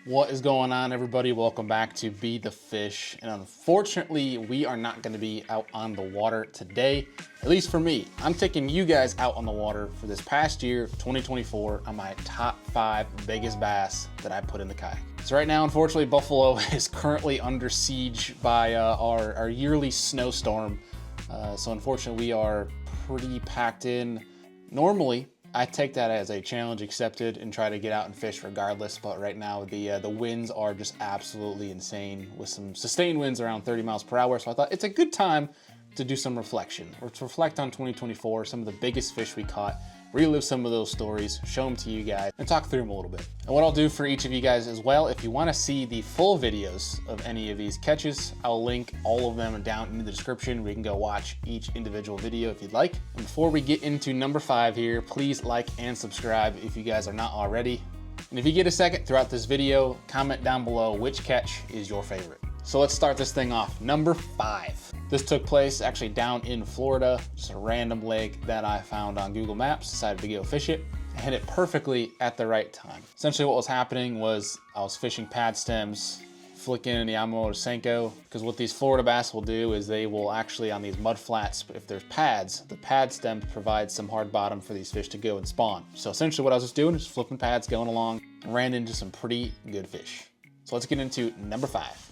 What is going on, everybody? Welcome back to Be the Fish. And unfortunately, we are not going to be out on the water today, at least for me. I'm taking you guys out on the water for this past year, 2024, on my top 5 biggest bass that I put in the kayak. So right now, unfortunately, Buffalo is currently under siege by our yearly snowstorm. So unfortunately, we are pretty packed in. Normally, I take that as a challenge accepted and try to get out and fish regardless, but right now the winds are just absolutely insane with some sustained winds around 30 miles per hour. So I thought it's a good time to do some reflection or to reflect on 2024, some of the biggest fish we caught, relive some of those stories, show them to you guys, and talk through them a little bit. And what I'll do for each of you guys as well, if you want to see the full videos of any of these catches, I'll link all of them down in the description. We can go watch each individual video if you'd like. And before we get into number 5 here, please like and subscribe if you guys are not already. And if you get a second throughout this video, comment down below which catch is your favorite. So let's start this thing off. Number 5. This took place actually down in Florida, just a random lake that I found on Google Maps, decided to go fish it. I hit it perfectly at the right time. Essentially what was happening was I was fishing pad stems, flicking in the Yamamoto Senko, because what these Florida bass will do is they will actually, on these mud flats, if there's pads, the pad stems provide some hard bottom for these fish to go and spawn. So essentially what I was just doing is flipping pads, going along, and ran into some pretty good fish. So let's get into number 5.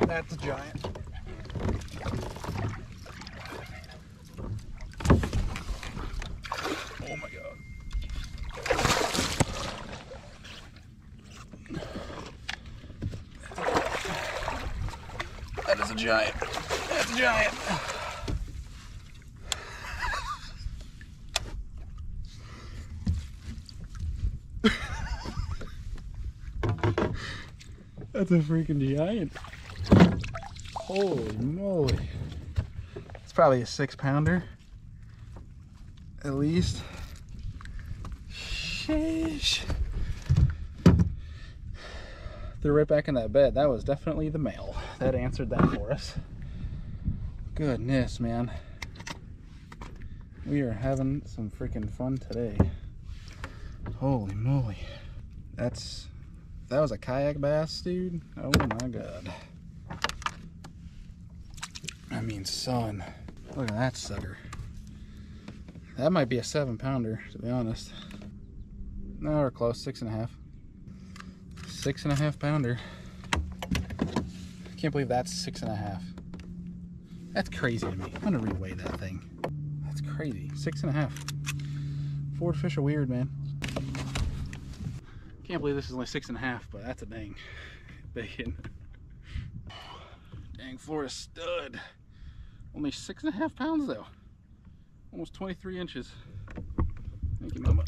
That's a giant. Oh my God. That is a giant. That's a giant. That's a freaking giant. Holy moly. It's probably a 6-pounder. At least. Sheesh. They're right back in that bed. That was definitely the male. That answered that for us. Goodness, man. We are having some freaking fun today. Holy moly. That was a kayak bass, dude. Oh my God. I mean, son, look at that sucker. That might be a 7-pounder, to be honest. No, we're close, 6.5. 6.5 pounder. I can't believe that's 6.5. That's crazy to me. I'm gonna reweigh that thing. That's crazy, 6.5. Florida fish are weird, man. Can't believe this is only 6.5, but that's a dang bacon. Dang Florida stud. Only 6.5 pounds though. Almost 23 inches. Thank you, Mama.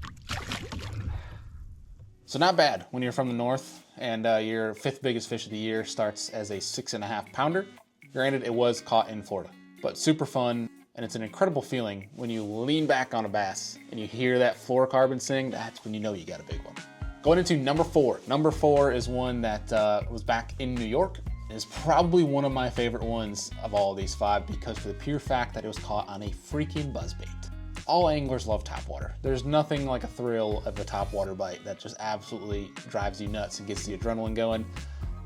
So not bad when you're from the north and your 5th biggest fish of the year starts as a 6.5 pounder. Granted, it was caught in Florida, but super fun. And it's an incredible feeling when you lean back on a bass and you hear that fluorocarbon sing. That's when you know you got a big one. Going into number 4. Number 4 is one that was back in New York. It's probably one of my favorite ones of all of these 5 because for the pure fact that it was caught on a freaking buzzbait. All anglers love topwater. There's nothing like a thrill of a topwater bite that just absolutely drives you nuts and gets the adrenaline going,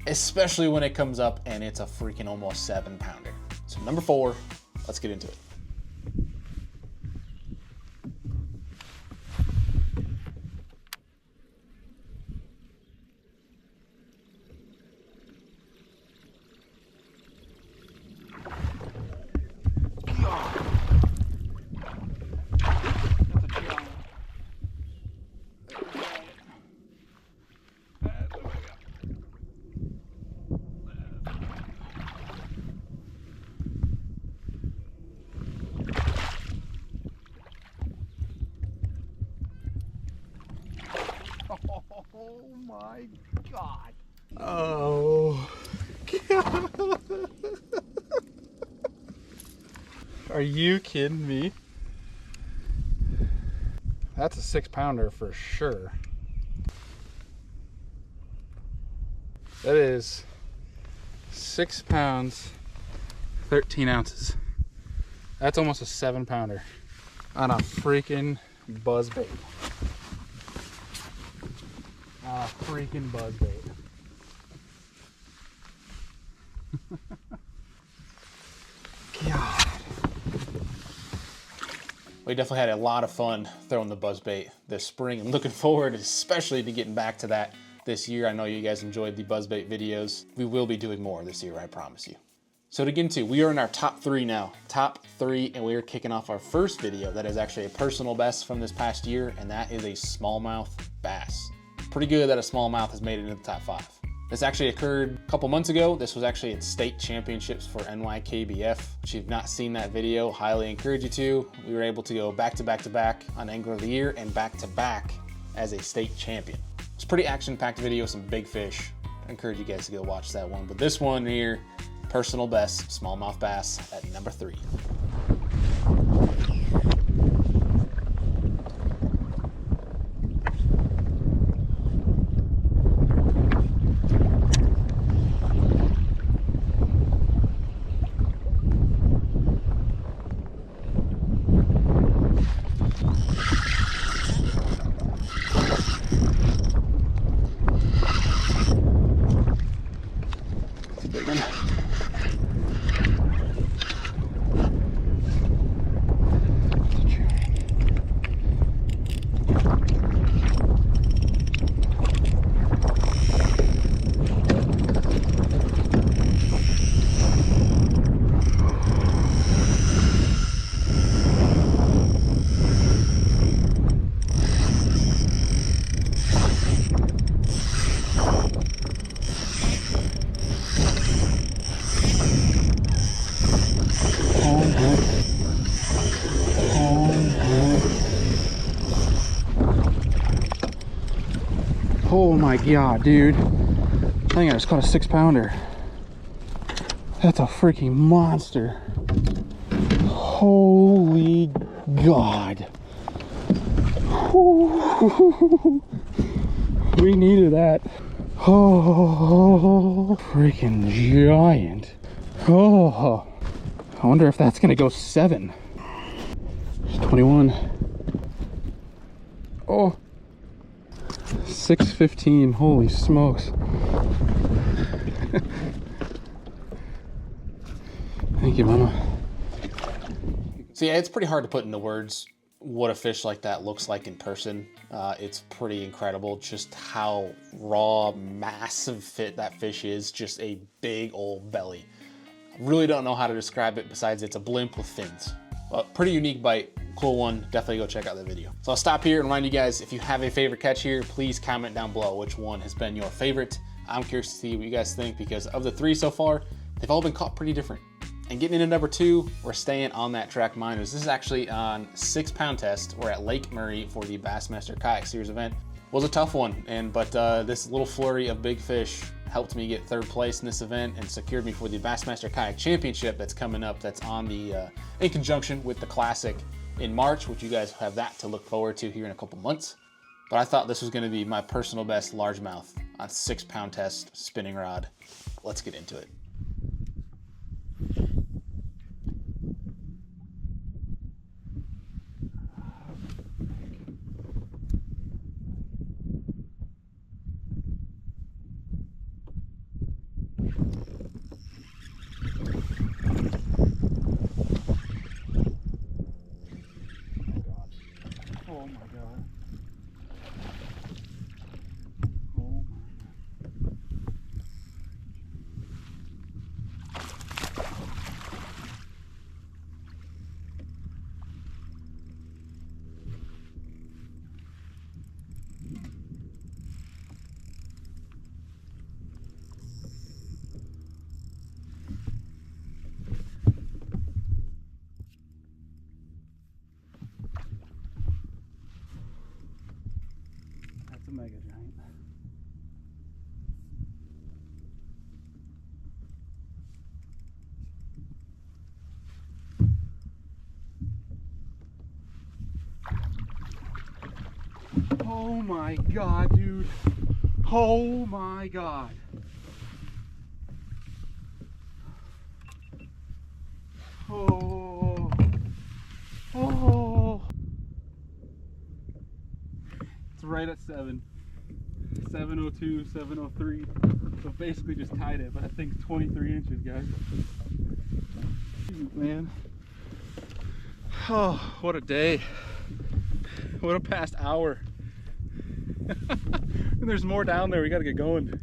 especially when it comes up and it's a freaking almost 7-pounder. So number 4, let's get into it. Oh my God. Oh. God. Are you kidding me? That's a 6-pounder for sure. That is 6 pounds, 13 ounces. That's almost a 7-pounder on a freaking buzzbait. On a freaking buzzbait. God. We definitely had a lot of fun throwing the buzzbait this spring. I'm looking forward especially to getting back to that this year. I know you guys enjoyed the buzzbait videos. We will be doing more this year, I promise you. So to get into, we are in our top 3 now. Top 3, and we are kicking off our first video that is actually a personal best from this past year, and that is a smallmouth bass. Pretty good that a smallmouth has made it into the top 5. This actually occurred a couple months ago. This was actually at state championships for NYKBF. If you've not seen that video, highly encourage you to. We were able to go back to back to back on Angler of the Year and back to back as a state champion. It's a pretty action-packed video, some big fish. I encourage you guys to go watch that one. But this one here, personal best, smallmouth bass at number 3. Oh my God, dude. I think I just caught a 6-pounder. That's a freaking monster. Holy God. We needed that. Oh, freaking giant. Oh, I wonder if that's gonna go 7. It's 21. Oh. 6:15. Holy smokes. Thank you, Mama. So yeah, it's pretty hard to put into words what a fish like that looks like in person. It's pretty incredible just how raw, massive fit that fish is. Just a big old belly. I really don't know how to describe it besides it's a blimp with fins. But pretty unique bite. Cool one. Definitely go check out the video. So I'll stop here and remind you guys, if you have a favorite catch here, please comment down below which one has been your favorite. I'm curious to see what you guys think because of the 3 so far, they've all been caught pretty different. And getting into number 2, we're staying on that track minors. This is actually on 6-pound test. We're at Lake Murray for the Bassmaster Kayak Series event. It was a tough one, but this little flurry of big fish helped me get 3rd place in this event and secured me for the Bassmaster Kayak Championship that's coming up. That's on the in conjunction with the Classic in March, which you guys have that to look forward to here in a couple months. But I thought this was going to be my personal best largemouth on 6-pound test spinning rod. Let's get into it. Oh my God. Oh my. That's a mega giant. Oh my God, dude. Oh my God. Oh. Oh. It's right at 7. 702, 703. So basically just tied it, but I think 23 inches, guys. Shoot, man. Oh, what a day. What a past hour. And there's more down there. We got to get going.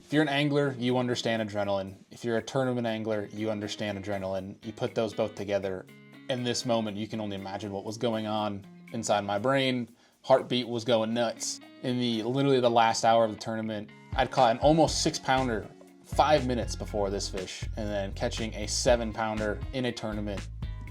If you're an angler, you understand adrenaline. If you're a tournament angler, you understand adrenaline. You put those both together. In this moment, you can only imagine what was going on inside my brain. Heartbeat was going nuts. In literally the last hour of the tournament, I'd caught an almost 6-pounder 5 minutes before this fish, and then catching a 7-pounder in a tournament,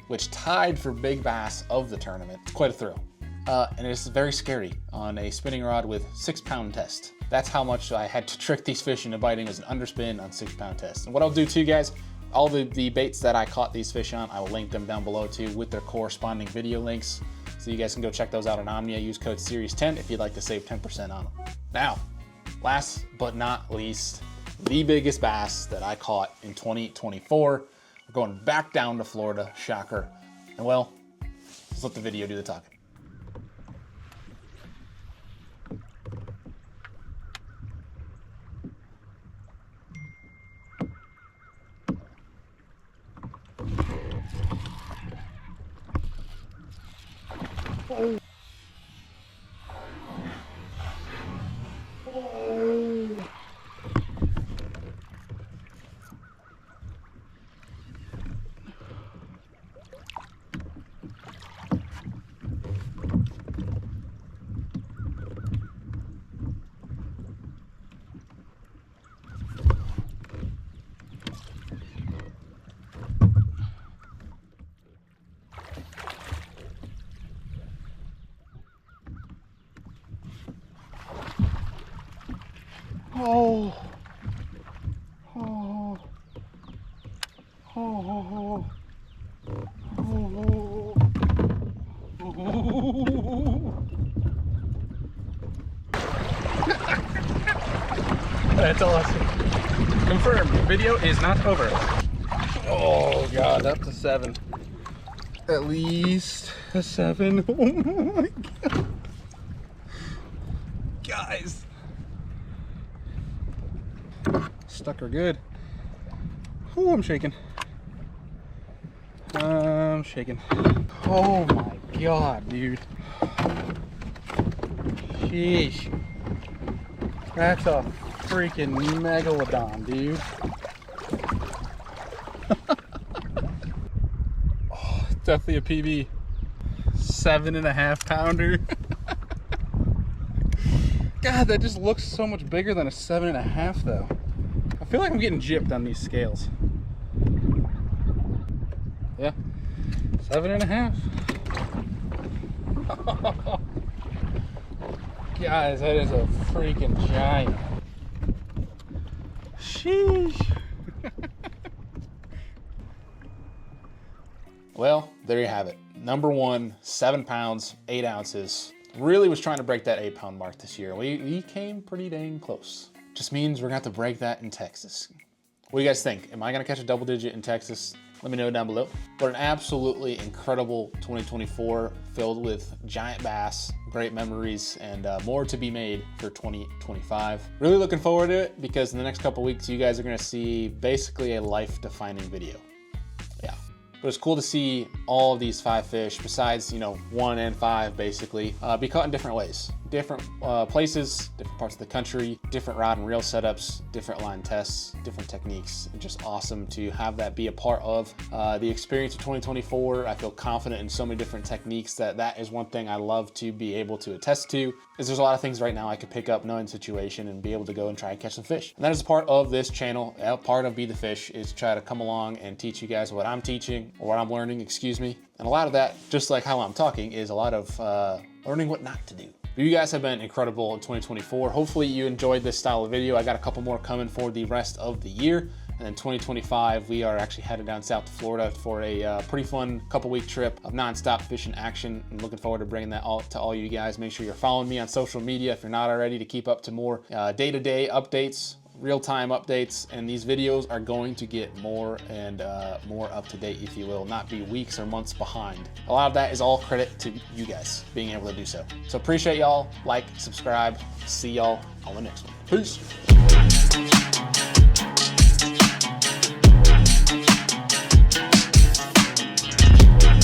which tied for big bass of the tournament. It's quite a thrill. And it's very scary on a spinning rod with 6-pound test. That's how much I had to trick these fish into biting as an underspin on 6-pound test. And what I'll do too, guys, all the baits that I caught these fish on, I will link them down below too with their corresponding video links. So you guys can go check those out on Omnia. Use code SERIES10 if you'd like to save 10% on them. Now, last but not least, the biggest bass that I caught in 2024. We're going back down to Florida, shocker. And well, let's let the video do the talking. Oh. Oh. Oh, oh, oh, oh, oh, oh. That's awesome. Confirmed, video is not over. Oh God, up to 7. At least a 7. Oh my God. Guys. Stuck her good. Oh, I'm shaking. I'm shaking. Oh my God, dude. Sheesh. That's a freaking megalodon, dude. Oh, definitely a PB. 7.5 pounder. God, that just looks so much bigger than a 7.5 though. I feel like I'm getting gypped on these scales. Yeah, 7.5. Guys, that is a freaking giant. Sheesh. Well, there you have it. Number one, 7 pounds, 8 ounces. Really was trying to break that 8-pound mark this year. We came pretty dang close. Just means we're gonna have to break that in Texas. What do you guys think? Am I gonna catch a double digit in Texas? Let me know down below. But an absolutely incredible 2024 filled with giant bass, great memories, and more to be made for 2025. Really looking forward to it because in the next couple weeks, you guys are gonna see basically a life-defining video. Yeah. But it's cool to see all of these 5 fish, besides, 1 and 5 basically, be caught in different ways. Different places, different parts of the country, different rod and reel setups, different line tests, different techniques. It's just awesome to have that be a part of the experience of 2024. I feel confident in so many different techniques that is one thing I love to be able to attest to, is there's a lot of things right now I could pick up knowing the situation and be able to go and try and catch some fish. And that is a part of this channel. Part of Be the Fish is try to come along and teach you guys what I'm teaching, or what I'm learning, excuse me. And a lot of that, just like how I'm talking, is a lot of learning what not to do. You guys have been incredible in 2024. Hopefully you enjoyed this style of video. I got a couple more coming for the rest of the year. And then 2025, we are actually headed down south to Florida for a pretty fun couple-week trip of nonstop fishing action. I'm looking forward to bringing that all to all you guys. Make sure you're following me on social media if you're not already, to keep up to more day-to-day updates real-time updates, and these videos are going to get more and more up to date, if you will, not be weeks or months behind. A lot of that is all credit to you guys being able to do so. So appreciate y'all. Like, subscribe. See y'all on the next one. Peace.